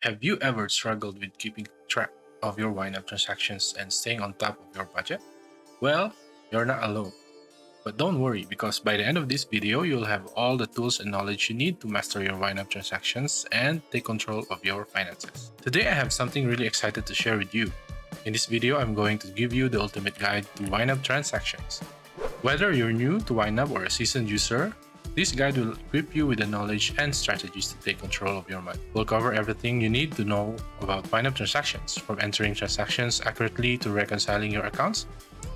Have you ever struggled with keeping track of your YNAB transactions and staying on top of your budget? Well, you're not alone. But don't worry, because by the end of this video, you'll have all the tools and knowledge you need to master your YNAB transactions and take control of your finances. Today, I have something really excited to share with you. In this video, I'm going to give you the ultimate guide to YNAB transactions. Whether you're new to YNAB or a seasoned user, this guide will equip you with the knowledge and strategies to take control of your money. We'll cover everything you need to know about YNAB transactions, from entering transactions accurately to reconciling your accounts.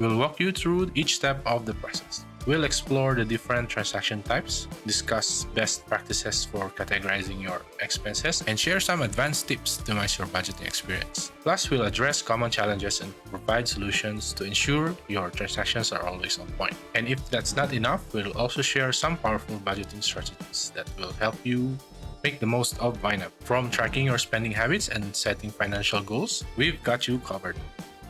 We'll walk you through each step of the process. We'll explore the different transaction types, discuss best practices for categorizing your expenses, and share some advanced tips to optimize your budgeting experience. Plus, we'll address common challenges and provide solutions to ensure your transactions are always on point. And if that's not enough, we'll also share some powerful budgeting strategies that will help you make the most of YNAB. From tracking your spending habits and setting financial goals, we've got you covered.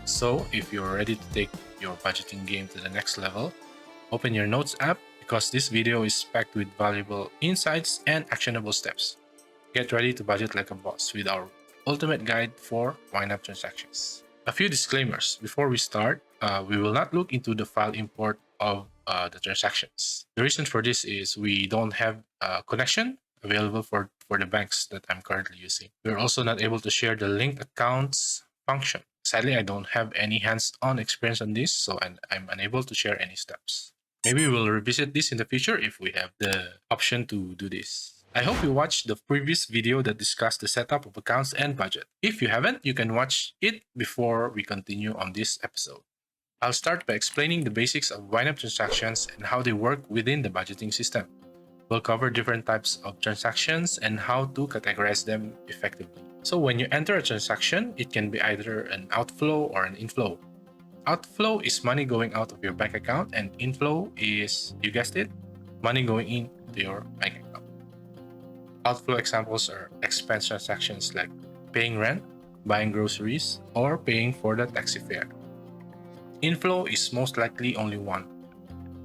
So, if you're ready to take your budgeting game to the next level, open your Notes app because this video is packed with valuable insights and actionable steps. Get ready to budget like a boss with our ultimate guide for YNAB transactions. A few disclaimers before we start. We will not look into the file import of the transactions. The reason for this is we don't have a connection available for the banks that I'm currently using. We're also not able to share the linked accounts function. Sadly, I don't have any hands-on experience on this, so I'm unable to share any steps. Maybe we'll revisit this in the future if we have the option to do this. I hope you watched the previous video that discussed the setup of accounts and budget. If you haven't, you can watch it before we continue on this episode. I'll start by explaining the basics of YNAB transactions and how they work within the budgeting system. We'll cover different types of transactions and how to categorize them effectively. So when you enter a transaction, it can be either an outflow or an inflow. Outflow is money going out of your bank account, and inflow is, you guessed it, money going into your bank account. Outflow examples are expense transactions like paying rent, buying groceries, or paying for the taxi fare. Inflow is most likely only one.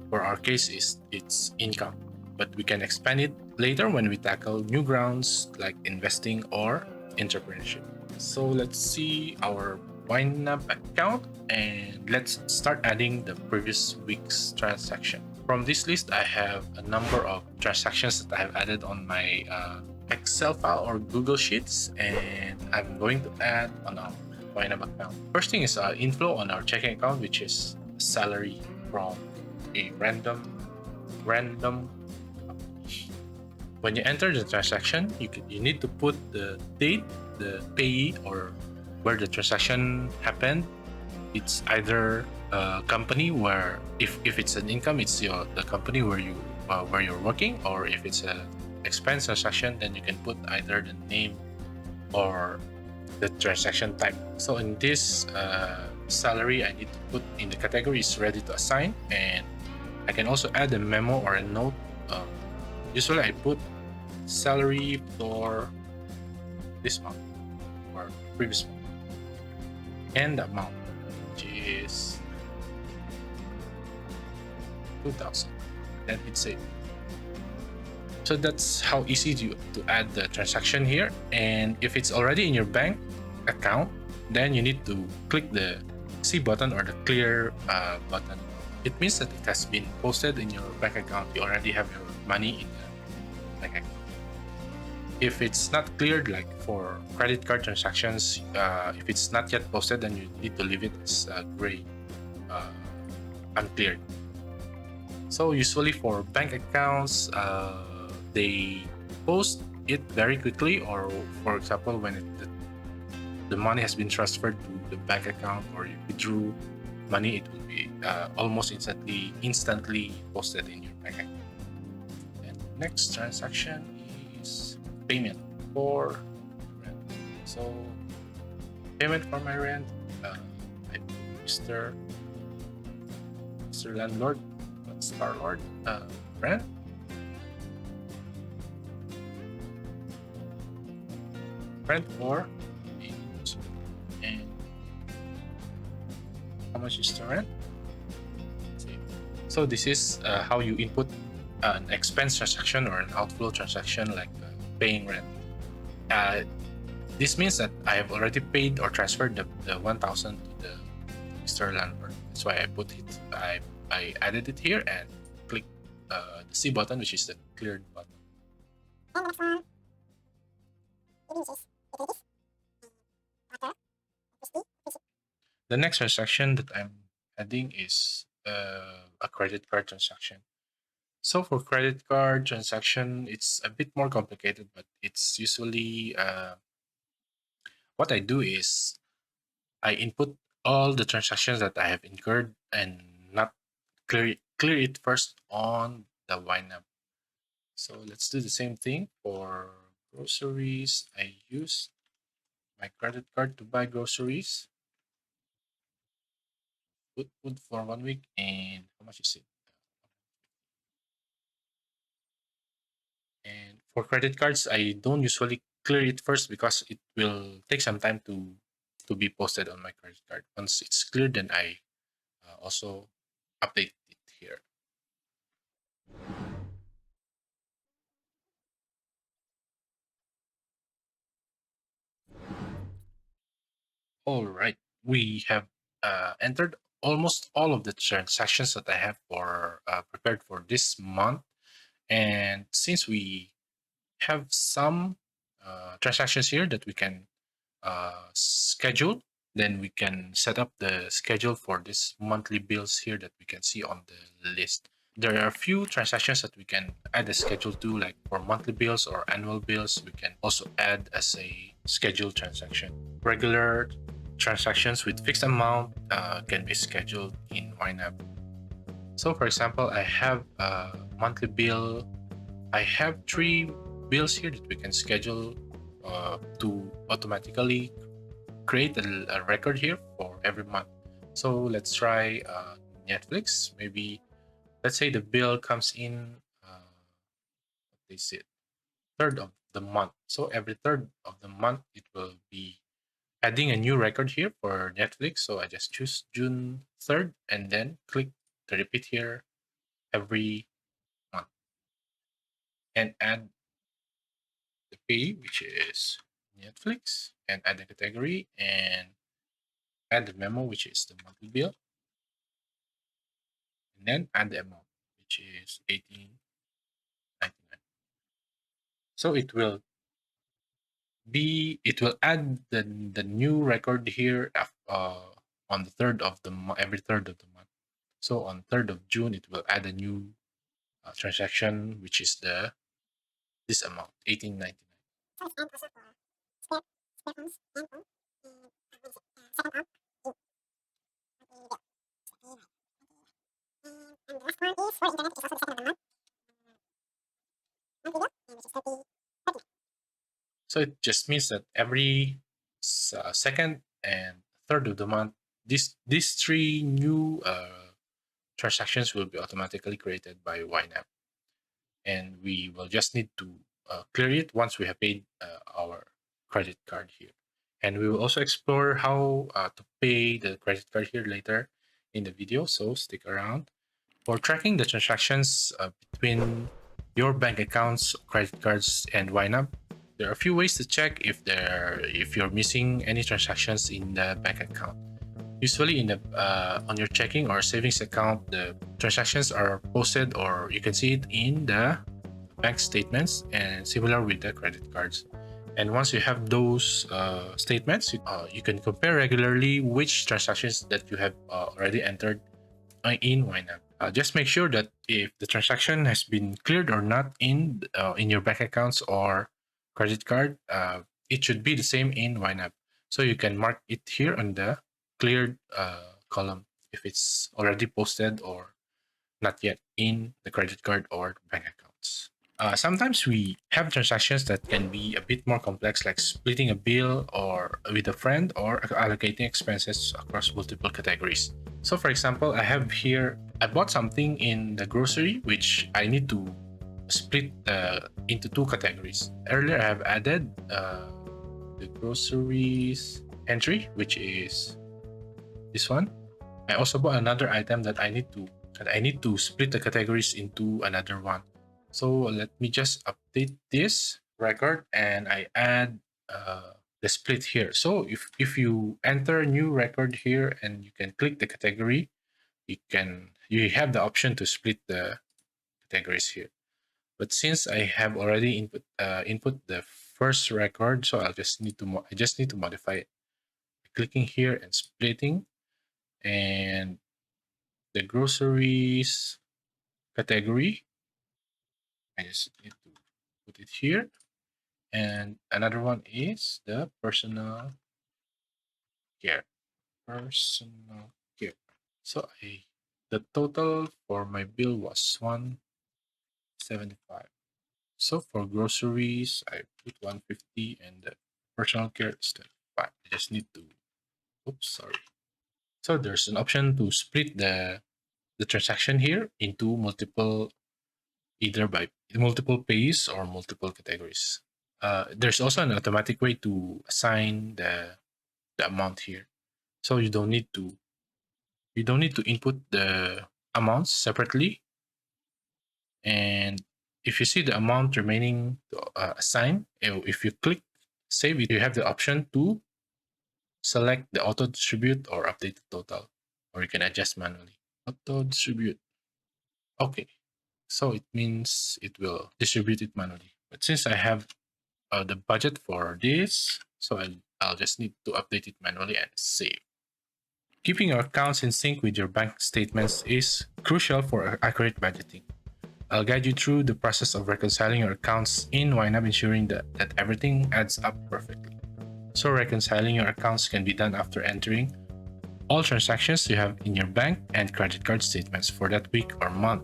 For our case, it's income, but we can expand it later when we tackle new grounds like investing or entrepreneurship. So let's see our YNAB account and let's start adding the previous week's transaction. From this list, I have a number of transactions that I have added on my Excel file or Google Sheets, and I'm going to add on our YNAB account. First thing is inflow on our checking account, which is salary from a random. When you enter the transaction, you need to put the date, the payee, or where the transaction happened. It's either a company where, if it's an income, it's the company where you're working, or if it's an expense transaction, then you can put either the name or the transaction type. So in this salary, I need to put in the category is ready to assign, and I can also add a memo or a note. Usually I put salary for this month or previous month and the amount, which is 2,000. Then hit save. So that's how easy to add the transaction here. And if it's already in your bank account, then you need to click the C button or the clear button. It means that it has been posted in your bank account. You already have your money in the bank account. If it's not cleared, like for credit card transactions, if it's not yet posted, then you need to leave it as gray, uncleared. So usually for bank accounts, they post it very quickly, or for example, when the money has been transferred to the bank account or you withdrew money, it will be almost instantly posted in your bank account. And next transaction is payment for rent. So payment for my rent, I put Mr. Landlord, Star Lord, rent. Rent for and how much is the rent? So this is how you input an expense transaction or an outflow transaction like paying rent. This means that I have already paid or transferred the 1000 to the Mr. Landlord. That's why I put it. I added it here and click the C button, which is the cleared button. The next transaction that I'm adding is a credit card transaction. So for credit card transaction, it's a bit more complicated, but it's usually what I do is I input all the transactions that I have incurred and not clear it first on the YNAB. So let's do the same thing for groceries. I use my credit card to buy groceries. Put food for 1 week, and how much is it? And for credit cards, I don't usually clear it first because it will take some time to be posted on my credit card. Once it's cleared, then I also update it here. All right, we have entered almost all of the transactions that I have for prepared for this month, and since we have some transactions here that we can schedule, then we can set up the schedule for this monthly bills here that we can see on the list. There are a few transactions that we can add a schedule to, like for monthly bills or annual bills. We can also add as a scheduled transaction. Regular transactions with fixed amount can be scheduled in YNAB. So for example, I have a monthly bill. I have 3 bills here that we can schedule to automatically create a record here for every month. So let's try Netflix. Maybe let's say the bill comes in what they said, third of the month. So every third of the month it will be adding a new record here for Netflix. So I just choose June 3rd and then click the repeat here every month and add the pay, which is Netflix, and add the category and add the memo, which is the monthly bill, and then add the amount, which is 18.99. So it will add the new record here on the third of the month, every third of the month. So on 3rd of June, it will add a new transaction, which is this amount, 18.99. So it just means that every second and third of the month, these 3 new transactions will be automatically created by YNAB, and we will just need to clear it once we have paid our credit card here. And we will also explore how to pay the credit card here later in the video, so stick around. For tracking the transactions between your bank accounts, credit cards, and YNAB, there are a few ways to check if you're missing any transactions in the bank account. Usually, on your checking or savings account, the transactions are posted, or you can see it in the bank statements, and similar with the credit cards. And once you have those statements, you can compare regularly which transactions that you have already entered in YNAB. Just make sure that if the transaction has been cleared or not in your bank accounts or credit card, it should be the same in YNAB. So you can mark it here on the cleared column if it's already posted or not yet in the credit card or bank accounts. Sometimes we have transactions that can be a bit more complex, like splitting a bill or with a friend or allocating expenses across multiple categories. So, for example, I have here, I bought something in the grocery which I need to split into 2 categories. Earlier, I have added the groceries entry, which is this one. I also bought another item that I need to split the categories into another one. So let me just update this record and I add the split here. So if you enter a new record here and you can click the category, you have the option to split the categories here. But since I have already input the first record, so I just need to modify it. Clicking here and splitting, and the groceries category, I just need to put it here. And another one is the personal care. Personal care. So the total for my bill was 175. So for groceries, I put 150, and the personal care is 25. I just need to, oops, sorry. So there's an option to split the transaction here into multiple, either by multiple pays or multiple categories. There's also an automatic way to assign the amount here. So you don't need to input the amounts separately. And if you see the amount remaining to assign, if you click save, you have the option to select the auto distribute or update the total, or you can adjust manually. Auto distribute. Okay, so it means it will distribute it manually. But since I have the budget for this, so I'll just need to update it manually and save. Keeping your accounts in sync with your bank statements is crucial for accurate budgeting. I'll guide you through the process of reconciling your accounts in YNAB, ensuring that everything adds up perfectly. So reconciling your accounts can be done after entering all transactions you have in your bank and credit card statements for that week or month.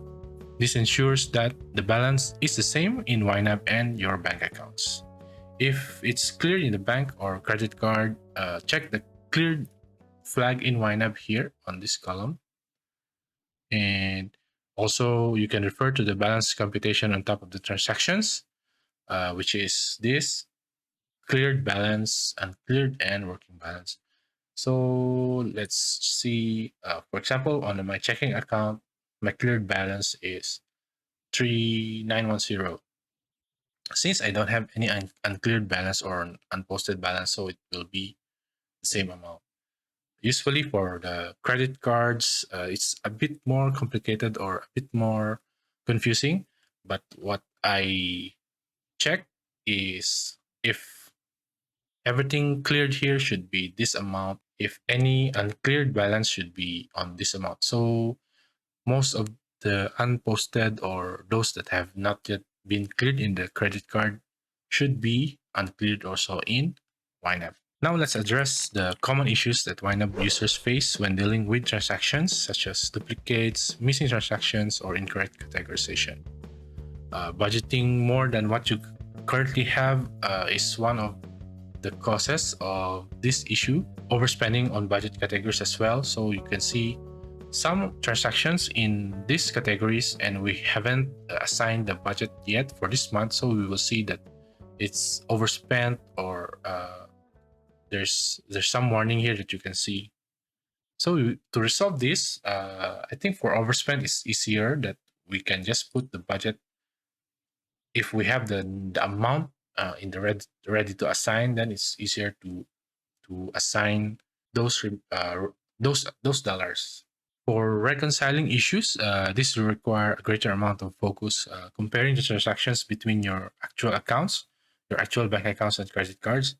This ensures that the balance is the same in YNAB and your bank accounts. If it's cleared in the bank or credit card, check the cleared flag in YNAB here on this column. And also, you can refer to the balance computation on top of the transactions, which is this cleared balance, uncleared, and working balance. So let's see, for example, on my checking account, my cleared balance is 3910. Since I don't have any uncleared balance or an unposted balance, so it will be the same amount. Usually for the credit cards, it's a bit more complicated or a bit more confusing. But what I check is if everything cleared here should be this amount, if any uncleared balance should be on this amount. So most of the unposted or those that have not yet been cleared in the credit card should be uncleared also in YNAB. Now let's address the common issues that YNAB users face when dealing with transactions, such as duplicates, missing transactions, or incorrect categorization. Budgeting more than what you currently have is one of the causes of this issue. Overspending on budget categories as well. So you can see some transactions in these categories and we haven't assigned the budget yet for this month, so we will see that it's overspent, or there's some warning here that you can see. So to resolve this, I think for overspend it's easier that we can just put the budget. If we have the amount in the ready to assign, then it's easier to assign those those dollars. For reconciling issues, this will require a greater amount of focus, comparing the transactions between your actual accounts, your actual bank accounts and credit cards,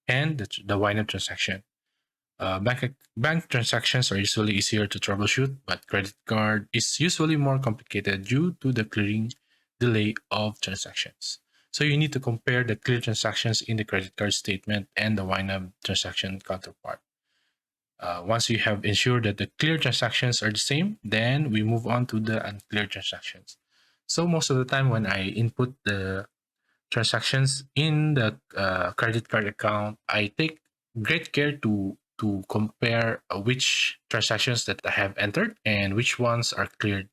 and the YNAB transaction. Bank transactions are usually easier to troubleshoot, but credit card is usually more complicated due to the clearing delay of transactions. So you need to compare the clear transactions in the credit card statement and the YNAB transaction counterpart. Once you have ensured that the clear transactions are the same, then we move on to the unclear transactions. So most of the time when I input the transactions in the credit card account, I take great care to compare which transactions that I have entered and which ones are cleared.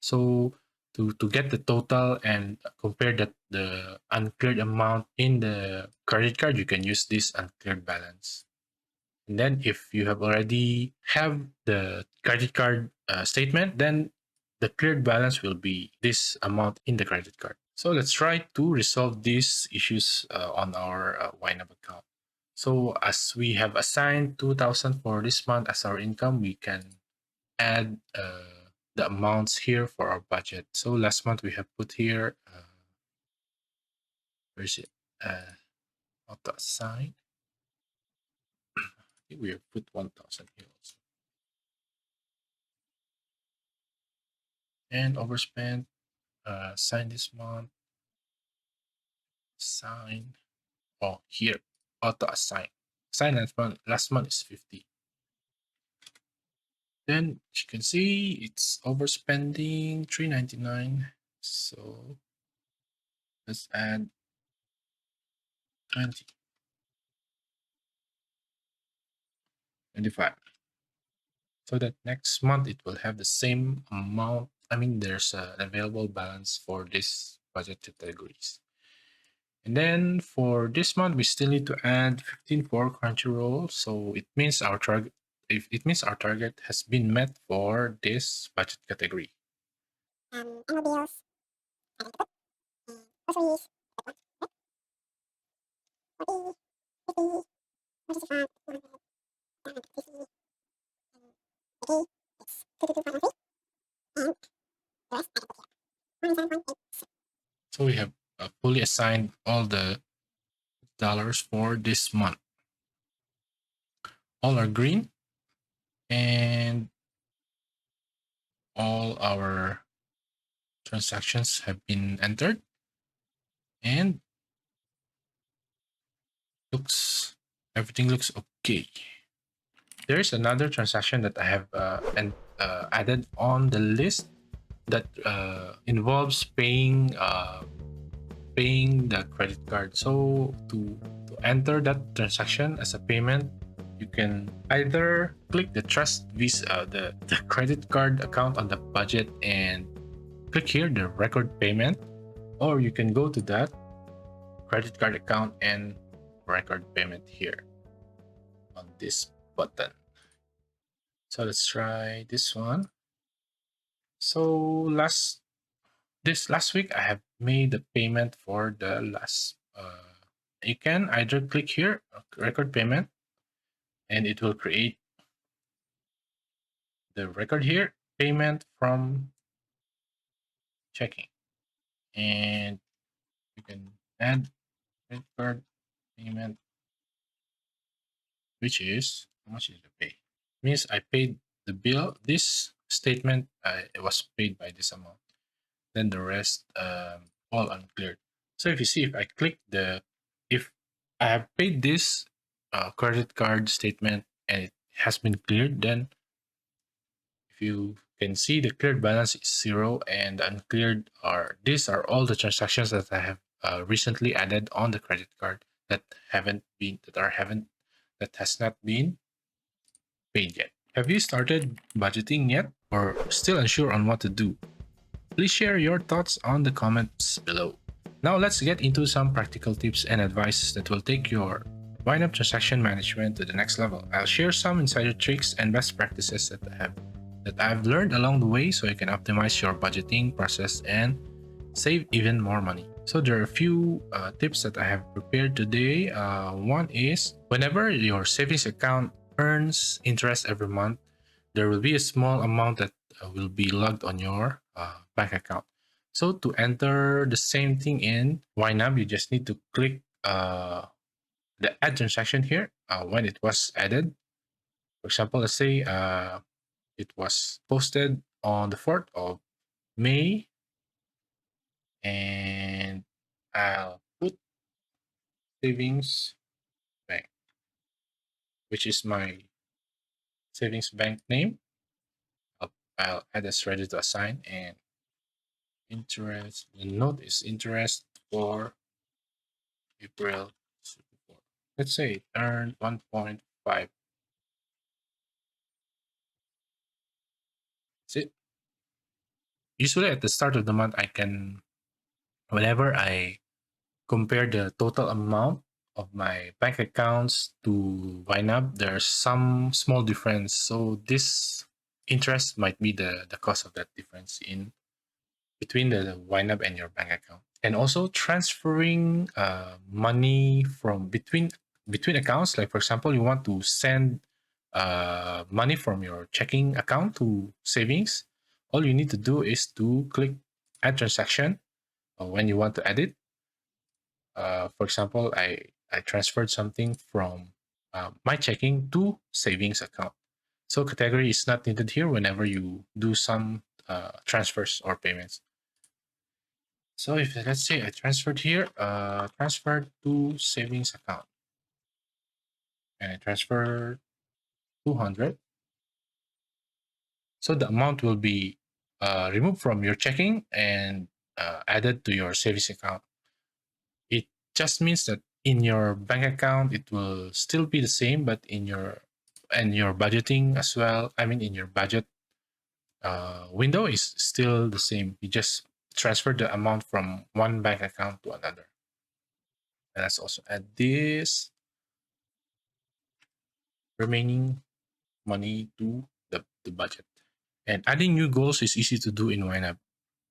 So to get the total and compare that the uncleared amount in the credit card, you can use this uncleared balance. And then if you have already have the credit card statement, then the cleared balance will be this amount in the credit card. So let's try to resolve these issues on our YNAB account. So as we have assigned 2,000 for this month as our income, we can add the amounts here for our budget. So last month we have put here, where is it? Auto assign. I think we have put 1,000 here also. And overspent, sign this month, sign. Oh, here, auto assign. Assign last month is 50. Then you can see it's overspending 399. So let's add 20, 25. So that next month it will have the same amount. I mean, there's an available balance for this budget categories. And then for this month, we still need to add 15 for Crunchyroll. So it means our target, if it means our target has been met for this budget category. Annual bills, groceries, 40, 50, emergency fund, 200, 150, okay, it's 222.13, and the rest I put here, 27.8. So we have fully assigned all the dollars for this month. All are green, and all our transactions have been entered, and everything looks okay. There is another transaction that I have added on the list that involves paying the credit card. So to enter that transaction as a payment, you can either click the Trust Visa, the credit card account on the budget, and click here the record payment, or you can go to that credit card account and record payment here on this button. So let's try this one. So this last week I have made the payment for the last. You can either click here record payment, and it will create the record here, payment from checking, and you can add credit card payment, which is how much is the pay. Means I paid the bill. This statement it was paid by this amount. Then the rest all uncleared. So if you see, if I click if I have paid this credit card statement and it has been cleared, then if you can see, the cleared balance is 0, and the uncleared these are all the transactions that I have recently added on the credit card that has not been paid yet. Have you started budgeting yet, or still unsure on what to do? Please share your thoughts on the comments below. Now let's get into some practical tips and advice that will take your YNAB transaction management to the next level. I'll share some insider tricks and best practices that I've learned along the way, so you can optimize your budgeting process and save even more money. So there are a few tips that I have prepared today. One is, whenever your savings account earns interest every month, there will be a small amount that will be logged on your bank account. So to enter the same thing in YNAB, you just need to click the add transaction here when it was added. For example, let's say it was posted on the 4th of May, and I'll put savings bank, which is my savings bank name. I'll add as ready to assign, and interest, the note is interest for April. Let's say it earned 1.5. That's it. Usually at the start of the month, whenever I compare the total amount of my bank accounts to YNAB, there's some small difference. So this interest might be the cost of that difference in between the YNAB and your bank account. And also transferring money from between between accounts. Like for example, you want to send money from your checking account to savings. All you need to do is to click add transaction when you want to add it. For example, I transferred something from my checking to savings account. So category is not needed here whenever you do some transfers or payments. So if let's say I transferred here, transferred to savings account, and I transfer 200. So the amount will be removed from your checking and added to your savings account. It just means that in your bank account it will still be the same, but in your budgeting as well. I mean, in your budget window is still the same. You just transfer the amount from one bank account to another. And let's also add this remaining money to the budget. And adding new goals is easy to do in YNAB,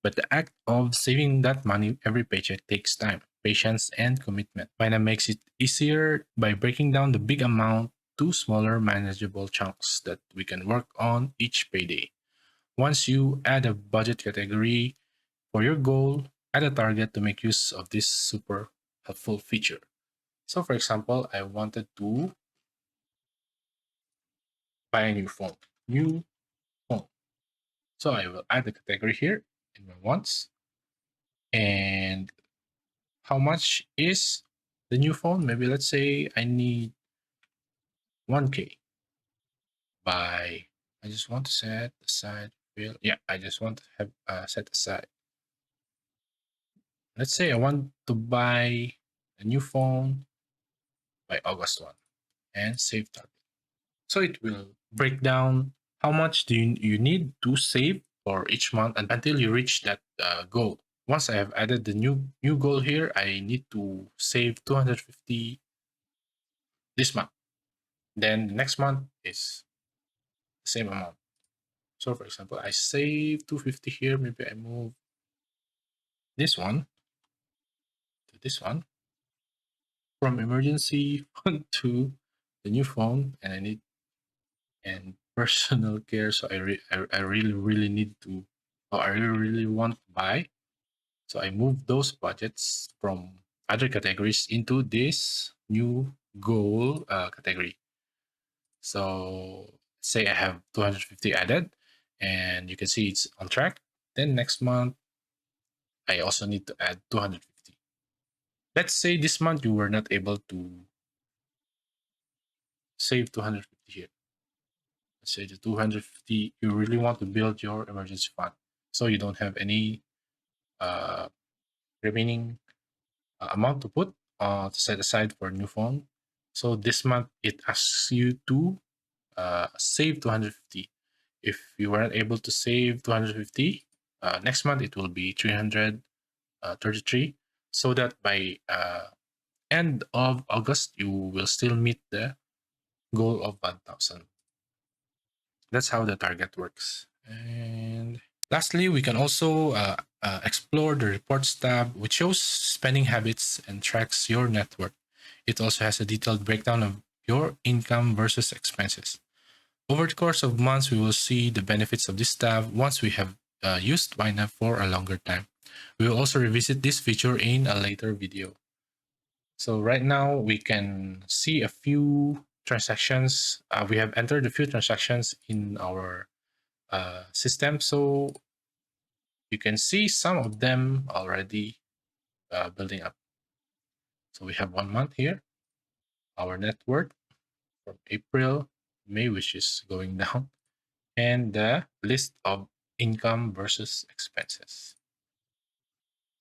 but the act of saving that money every paycheck takes time, patience, and commitment. YNAB makes it easier by breaking down the big amount to smaller, manageable chunks that we can work on each payday. Once you add a budget category for your goal, add a target to make use of this super helpful feature. So, for example, I wanted to buy a new phone. New phone. So I will add the category here in my wants. And how much is the new phone? Maybe let's say I need 1K by, I just want to set aside, yeah, I just want to have set aside. Let's say I want to buy a new phone by August 1 and save target. So it will break down how much do you need to save for each month until you reach that goal. Once I have added the new goal here, I need to save 250 this month. Then the next month is the same amount. So for example, I save 250 here. Maybe I move this one to this one from emergency fund to the new phone, and I need and personal care. So I really need to, or I really want to buy. So I move those budgets from other categories into this new goal category. So say I have 250 added, and you can see it's on track. Then next month, I also need to add 250. Let's say this month you were not able to save 250 here. Let's say the 250, you really want to build your emergency fund. So you don't have any uh, remaining amount to put to set aside for a new phone. So this month it asks you to save 250. If you weren't able to save 250, next month it will be 333. So that by end of August you will still meet the goal of 1,000. That's how the target works. And lastly, we can also explore the reports tab, which shows spending habits and tracks your net worth. It also has a detailed breakdown of your income versus expenses. Over the course of months, we will see the benefits of this tab once we have used YNAB for a longer time. We will also revisit this feature in a later video. So right now we can see a few transactions. We have entered a few transactions in our system. So you can see some of them already building up. So we have 1 month here, our net worth from April, May, which is going down, and the list of income versus expenses.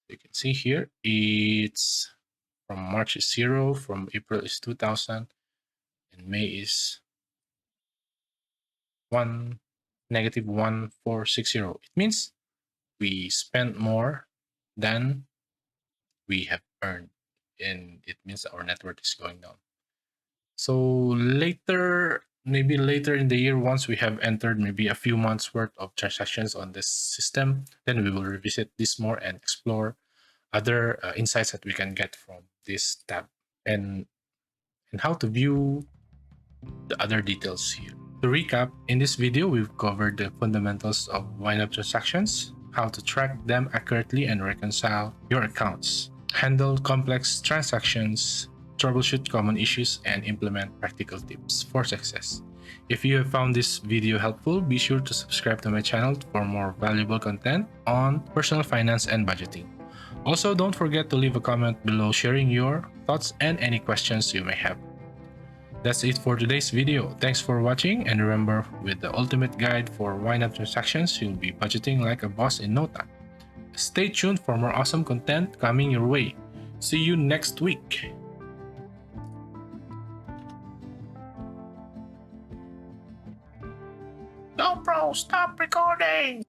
You can see here it's from March is 0, from April is 2,000, and May is -1,460. It means we spent more than we have earned, and it means our net worth is going down. So later, maybe later in the year, once we have entered maybe a few months worth of transactions on this system, then we will revisit this more and explore other insights that we can get from this tab. And and how to view the other details here. To recap, in this video, we've covered the fundamentals of YNAB transactions, how to track them accurately and reconcile your accounts, handle complex transactions, troubleshoot common issues, and implement practical tips for success. If you have found this video helpful, be sure to subscribe to my channel for more valuable content on personal finance and budgeting. Also, don't forget to leave a comment below sharing your thoughts and any questions you may have. That's it for today's video. Thanks for watching, and remember, with the ultimate guide for YNAB transactions, you'll be budgeting like a boss in no time. Stay tuned for more awesome content coming your way. See you next week. GoPro, stop recording!